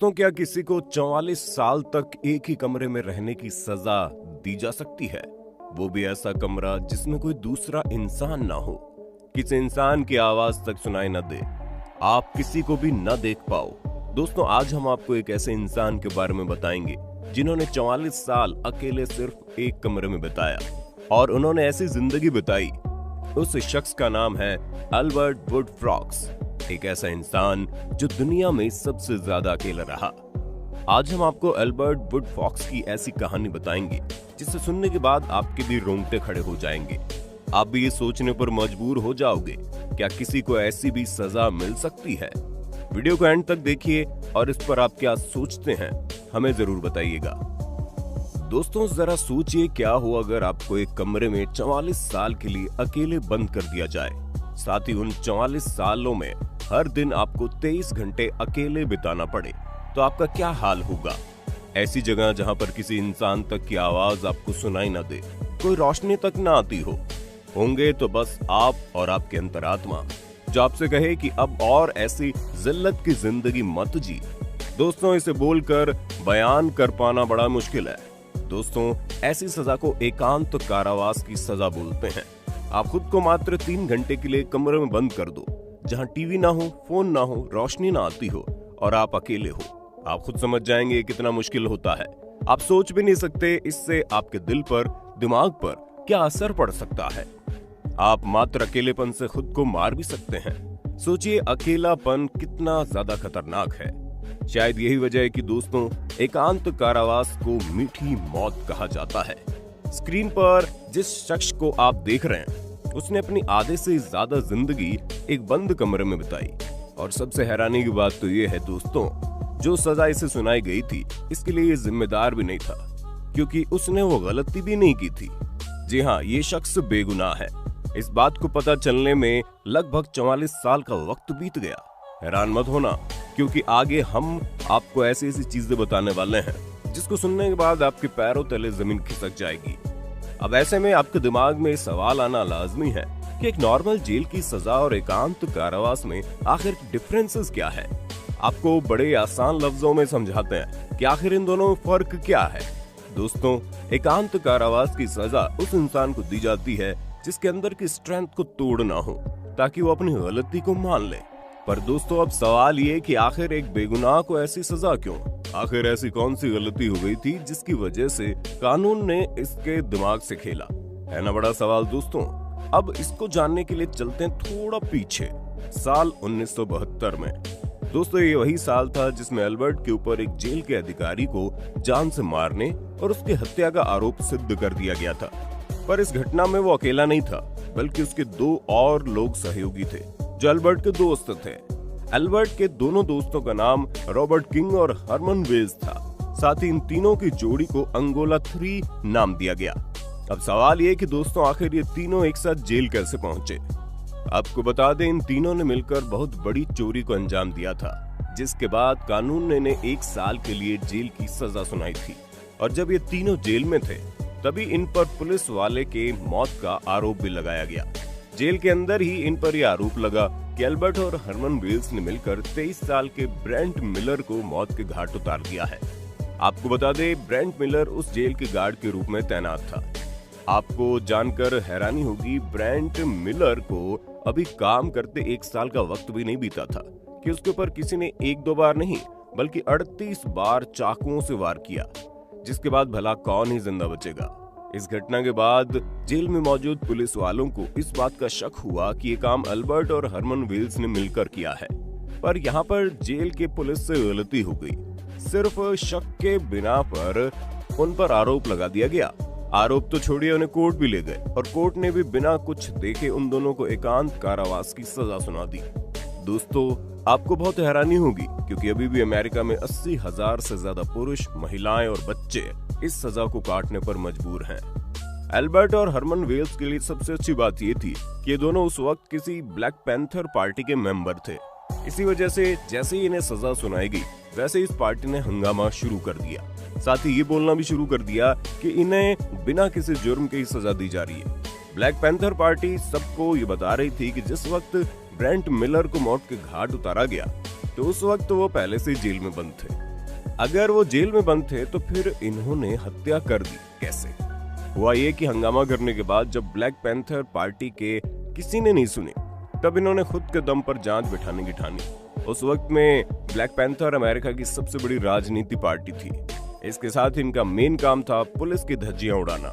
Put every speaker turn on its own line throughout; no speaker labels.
दोस्तों, क्या किसी को 44 साल तक एक ही कमरे में रहने की सजा दी जा सकती है? वो भी ऐसा कमरा जिसमें कोई दूसरा इंसान ना हो, किसी इंसान की आवाज तक सुनाई न दे, आप किसी को भी न देख पाओ। दोस्तों, आज हम आपको एक ऐसे इंसान के बारे में बताएंगे जिन्होंने 44 साल अकेले सिर्फ एक कमरे में बिताया और उन्होंने ऐसी जिंदगी बिताई। उस शख्स का नाम है अल्बर्ट वुडफ्रॉक्स, एक ऐसा इंसान जो दुनिया में सबसे ज्यादा अकेला रहा। आज हम आपको अल्बर्ट वुडफ्रॉक्स की ऐसी कहानी बताएंगे जिसे सुनने के बाद आपके भी रोंगटे खड़े हो जाएंगे। आप भी ये सोचने पर मजबूर हो जाओगे, क्या किसी को ऐसी भी सजा मिल सकती है? वीडियो को एंड तक देखिए और इस पर आप क्या सोचते हैं हमें जरूर बताइएगा। दोस्तों, जरा सोचिए, क्या हो अगर आपको एक कमरे में 44 साल के लिए अकेले बंद कर दिया जाए, साथ ही उन 44 सालों में हर दिन आपको 23 घंटे अकेले बिताना पड़े, तो आपका क्या हाल होगा? ऐसी जगह जहां पर किसी इंसान तक की आवाज आपको सुनाई न दे, कोई रोशनी तक न आती हो, होंगे तो बस आप और आपके अंतरात्मा जो आपसे कहे कि अब और ऐसी जिल्लत की जिंदगी मत जी। दोस्तों, इसे बोलकर बयान कर पाना बड़ा मुश्किल है। दोस्तों, ऐसी सजा को एकांत कारावास की सजा बोलते हैं। आप खुद को मात्र 3 घंटे के लिए कमरे में बंद कर दो, जहां टीवी ना हो, फोन ना हो, रोशनी ना आती हो और आप अकेले हो। आप खुद समझ जाएंगे कितना मुश्किल होता है। आप सोच भी नहीं सकते इससे आपके दिल पर, दिमाग पर क्या असर पड़ सकता है। आप मात्र अकेलेपन से खुद को मार भी सकते हैं। सोचिए, अकेलापन कितना ज्यादा खतरनाक है। शायद यही वजह है कि दोस्तों, एकांत कारावास को मीठी मौत कहा जाता है। स्क्रीन पर जिस शख्स को आप देख रहे हैं, उसने अपनी आधे से ज्यादा जिंदगी एक बंद कमरे में बिताई। और सबसे हैरानी की बात तो ये है दोस्तों, जो सजा इसे सुनाई गई थी, इसके लिए ये जिम्मेदार भी नहीं था, क्योंकि उसने वो गलती भी नहीं की थी। जी हाँ, ये शख्स बेगुनाह है। इस बात को पता चलने में लगभग 44 साल का वक्त बीत गया। हैरान मत होना, क्योंकि आगे हम आपको ऐसी ऐसी चीजें बताने वाले हैं जिसको सुनने के बाद आपके पैरों तले जमीन खिसक जाएगी। अब ऐसे में आपके दिमाग में सवाल आना लाजमी है कि एक नॉर्मल जेल की सजा और एकांत कारावास में आखिर डिफरेंसेस क्या है। आपको बड़े आसान लफ्जों में समझाते हैं कि आखिर इन दोनों में फर्क क्या है। दोस्तों, एकांत कारावास की सजा उस इंसान को दी जाती है जिसके अंदर की स्ट्रेंथ को तोड़ना हो, ताकि वो अपनी गलती को मान ले। पर दोस्तों, अब सवाल ये कि आखिर एक बेगुनाह को ऐसी सजा क्यों? आखिर ऐसी कौन सी गलती हो गई थी जिसकी वजह से कानून ने इसके दिमाग से खेला? है ना बड़ा सवाल दोस्तों। अब इसको जानने के लिए चलते हैं थोड़ा पीछे, साल 1972 में। दोस्तों, ये वही साल था जिसमें अल्बर्ट के ऊपर एक जेल के अधिकारी को जान से मारने और उसकी हत्या का आरोप सिद्ध कर दिया गया था। पर इस घटना में वो अकेला नहीं था, बल्कि उसके 2 और लोग सहयोगी थे जो अल्बर्ट के दोस्त थे। अल्बर्ट के दोनों दोस्तों का नाम रॉबर्ट किंग और हरमन वेल्स था। साथ ही इन तीनों की जोड़ी को अंगोला 3 नाम दिया गया। अब सवाल ये कि दोस्तों, आखिर ये तीनों एक साथ जेल कैसे पहुंचे? आपको बता दें, इन तीनों ने मिलकर बहुत बड़ी चोरी को अंजाम दिया था, जिसके बाद कानून ने इन्हें 1 साल के लिए जेल की सजा सुनाई थी। और जब ये तीनों जेल में थे, तभी इन पर पुलिस वाले के मौत का आरोप भी लगाया गया। जेल के अंदर ही इन पर यह आरोप लगा कि अल्बर्ट और हरमन वेल्स ने मिलकर 23 साल के ब्रेंट मिलर को मौत के घाट उतार दिया है। आपको बता दें, ब्रेंट मिलर उस जेल के गार्ड के रूप में तैनात था। आपको जानकर हैरानी होगी, ब्रेंट मिलर को अभी काम करते 1 साल का वक्त भी नहीं बीता था कि उसके ऊपर किसी ने 1-2 बार नहीं, बल्कि 38 बार चाकुओं से वार किया, जिसके बाद भला कौन ही जिंदा बचेगा। इस घटना के बाद जेल में मौजूद पुलिस वालों को इस बात का शक हुआ कि ये काम अल्बर्ट और हरमन वेल्स ने मिलकर किया है। पर यहाँ पर जेल के पुलिस से गलती हो गई। सिर्फ शक के बिना पर उन पर आरोप लगा दिया गया। आरोप तो छोड़िए, उन्हें कोर्ट भी ले गए और कोर्ट ने भी बिना कुछ देखे उन दोनों को एकांत कारावास की सजा सुना दी। दोस्तों, आपको बहुत हैरानी होगी, क्योंकि अभी भी अमेरिका में 80,000 से ज्यादा पुरुष, महिलाएं और बच्चे इस सजा को काटने पर मजबूर हैं। अल्बर्ट और हरमन वेल्स के लिए सबसे अच्छी बात ये थी कि ये दोनों उस वक्त किसी ब्लैक पैंथर पार्टी के मेंबर थे। इसी वजह से जैसे ही इन्हें सजा सुनाई गई, वैसे ही इस पार्टी ने हंगामा शुरू कर दिया। साथ ही ये बोलना भी शुरू कर दिया कि इन्हें बिना किसी जुर्म के ही सजा दी जा रही है। ब्लैक पैंथर पार्टी सबको ये बता रही थी कि जिस वक्त ब्रेंट मिलर को मौत के घाट उतारा गया, तो उस वक्त वो पहले से जेल में बंद थे। अगर वो जेल में बंद थे तो फिर इन्होंने हत्या कर दी कैसे? हुआ ये कि हंगामा करने के बाद जब ब्लैक पैंथर पार्टी के किसी ने नहीं सुनी, तब इन्होंने खुद के दम पर जांच बिठाने की ठानी। उस वक्त में ब्लैक पैंथर अमेरिका की सबसे बड़ी राजनीति पार्टी थी। इसके साथ इनका मेन काम था पुलिस की धज्जियां उड़ाना।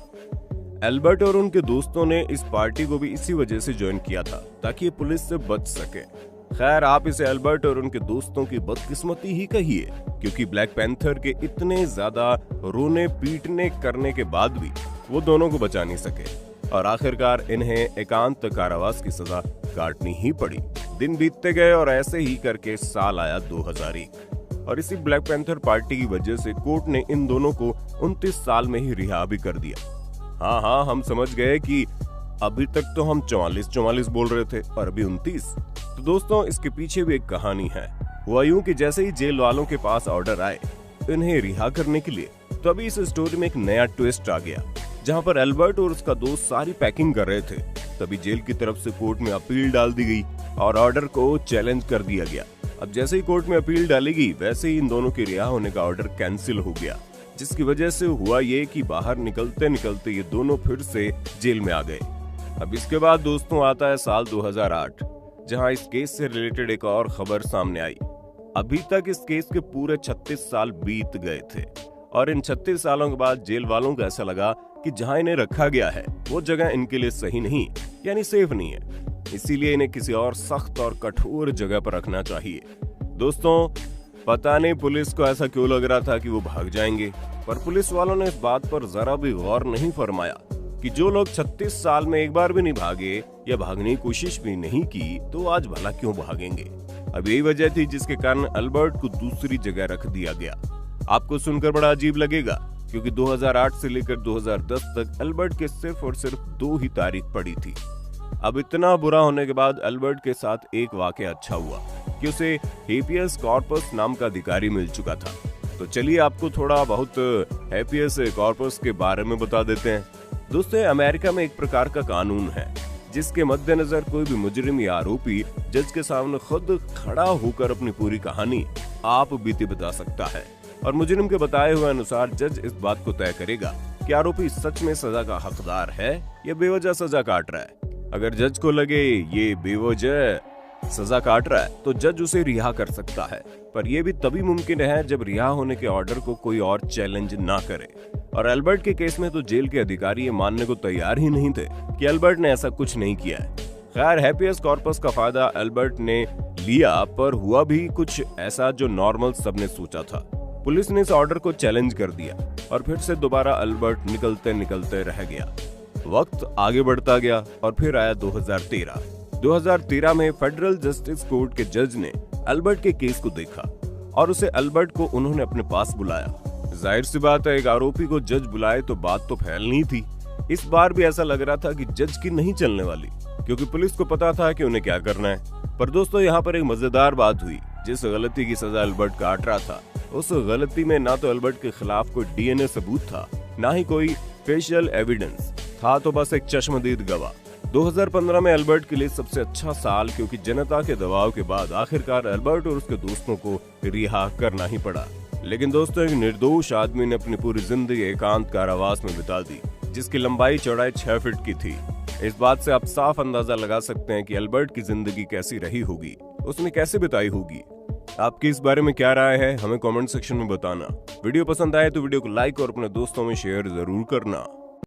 एल्बर्ट और उनके दोस्तों ने इस पार्टी को भी इसी वजह से ज्वाइन किया था ताकि ये पुलिस से बच सके। खैर, आप इसे एल्बर्ट और उनके दोस्तों की बदकिस्मती ही कहिए, क्योंकि ब्लैक पैंथर के इतने ज्यादा रोने पीटने करने के बाद भी वो दोनों को बचा नहीं सके और आखिरकार इन्हें एकांत कारावास की सजा काटनी ही पड़ी। दिन बीतते गए और ऐसे ही करके साल आया 2001 और इसी ब्लैक पैंथर पार्टी की वजह से कोर्ट ने इन दोनों को 29 साल में ही रिहा भी कर दिया। हाँ, हम समझ गए कि अभी तक तो हम 44 बोल रहे थे और अभी 29। तो दोस्तों, इसके पीछे भी एक कहानी है। हुआ यूं कि जैसे ही जेल वालों के पास ऑर्डर आए इन्हें रिहा करने के लिए, तो अभी इस स्टोरी में एक नया ट्विस्ट आ गया, जहां पर एल्बर्ट और उसका दोस्त सारी पैकिंग कर रहे थे। तभी जेल की तरफ से कोर्ट में अपील डाल दी गई और ऑर्डर को चैलेंज कर दिया गया। अब जैसे ही कोर्ट में अपील डाली गई, वैसे ही इन दोनों के रिहा होने का ऑर्डर कैंसिल हो गया, जिसकी वजह से हुआ ये कि बाहर निकलते निकलते ये दोनों फिर से जेल में आ गए। अब इसके बाद दोस्तों आता है साल 2008, जहां इस केस से रिलेटेड एक और खबर सामने आई। अभी तक इस केस के पूरे 36 साल बीत गए थे और इन 36 सालों के बाद जेल वालों को ऐसा लगा कि जहां इन्हें रखा गया है वो जगह इनके लिए सही नहीं, यानी सेफ नहीं है। इसीलिए इन्हें किसी और सख्त और कठोर जगह पर रखना चाहिए। दोस्तों, पता नहीं पुलिस को ऐसा क्यों लग रहा था कि वो भाग जाएंगे, पर पुलिस वालों ने इस बात पर जरा भी गौर नहीं फरमाया कि जो लोग 36 साल में एक बार भी नहीं भागे या भागने की कोशिश भी नहीं की, तो आज भला क्यों भागेंगे। अब यही वजह थी जिसके कारण एल्बर्ट को दूसरी जगह रख दिया गया। आपको सुनकर बड़ा अजीब लगेगा, क्योंकि 2008 से लेकर 2010 तक एल्बर्ट के सिर्फ और सिर्फ 2 ही तारीख पड़ी थी। अब इतना बुरा होने के बाद एल्बर्ट के साथ एक वाकया अच्छा हुआ कि उसे हेपियस कॉर्पस नाम का अधिकारी मिल चुका था। तो चलिए आपको थोड़ा बहुत हेपियस कॉर्पस के बारे में बता देते हैं। दोस्तों, अमेरिका में एक प्रकार का कानून है जिसके मद्देनजर कोई भी मुजरिम या आरोपी जज के सामने खुद खड़ा होकर अपनी पूरी कहानी आप बीते बता सकता है और मुजरिम के बताए हुए अनुसार जज इस बात को तय करेगा कि आरोपी सच में सजा का हकदार है या बेवजह सजा काट रहा है। अगर जज को लगे ये बेवजह सजा काट रहा है तो जज उसे रिहा कर सकता है, पर यह भी तभी मुमकिन है जब रिहा होने के ऑर्डर को कोई और चैलेंज ना करे। और एल्बर्ट के केस में तो जेल के अधिकारी ये मानने को तैयार ही नहीं थे कि एल्बर्ट ने ऐसा कुछ नहीं किया है। खैर, हेपियस कॉर्पस का फायदा एल्बर्ट ने लिया, पर हुआ भी कुछ ऐसा जो नॉर्मल सबने सोचा था। पुलिस ने इस ऑर्डर को चैलेंज कर दिया और फिर से दोबारा एल्बर्ट निकलते निकलते रह गया। वक्त आगे बढ़ता गया और फिर आया 2013 में फेडरल जस्टिस कोर्ट के जज ने एल्बर्ट के केस को देखा और उसे एल्बर्ट को उन्होंने अपने पास बुलाया। जाहिर सी बात है, एक आरोपी को जज बुलाए तो बात तो फैलनी थी। इस बार भी ऐसा लग रहा था कि जज की नहीं चलने वाली, क्योंकि पुलिस को पता था कि उन्हें क्या करना है। पर दोस्तों, यहाँ पर एक मजेदार बात हुई। जिस गलती की सजा एल्बर्ट काट रहा था, उस गलती में ना तो एल्बर्ट के खिलाफ कोई डीएनए सबूत था, ना ही कोई फेशियल एविडेंस था, तो बस एक चश्मदीद गवाह। 2015 में एल्बर्ट के लिए सबसे अच्छा साल, क्योंकि जनता के दबाव के बाद आखिरकार एल्बर्ट और उसके दोस्तों को रिहा करना ही पड़ा। लेकिन दोस्तों, एक निर्दोष आदमी ने अपनी पूरी जिंदगी एकांत कारावास में बिता दी, जिसकी लंबाई चौड़ाई 6 फीट की थी। इस बात से आप साफ अंदाजा लगा सकते हैं कि एल्बर्ट की जिंदगी कैसी रही होगी, उसने कैसे बिताई होगी। आपकी इस बारे में क्या राय है, हमें कमेंट सेक्शन में बताना। वीडियो पसंद आए तो वीडियो को लाइक और अपने दोस्तों में शेयर जरूर करना।